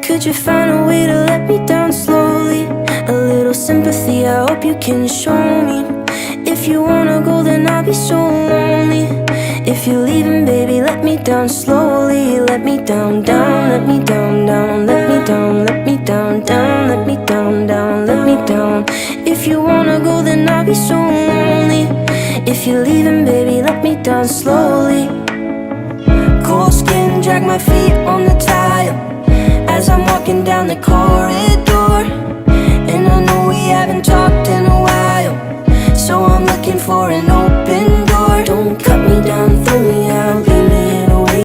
Could you find a way to let me down slowly? A little sympathy, I hope you can show me. If you wanna go, then I'll be so lonely. If you're leaving, baby, let me down slowly. Let me down, down, let me down, down. Let me down, let me down, down. Let me down, down, let me down. If you wanna go, then I'll be so lonely. If you're leaving, baby, let me down slowly. Cold skin, drag my feet on the tile as I'm walking down the corridor. And I know we haven't talked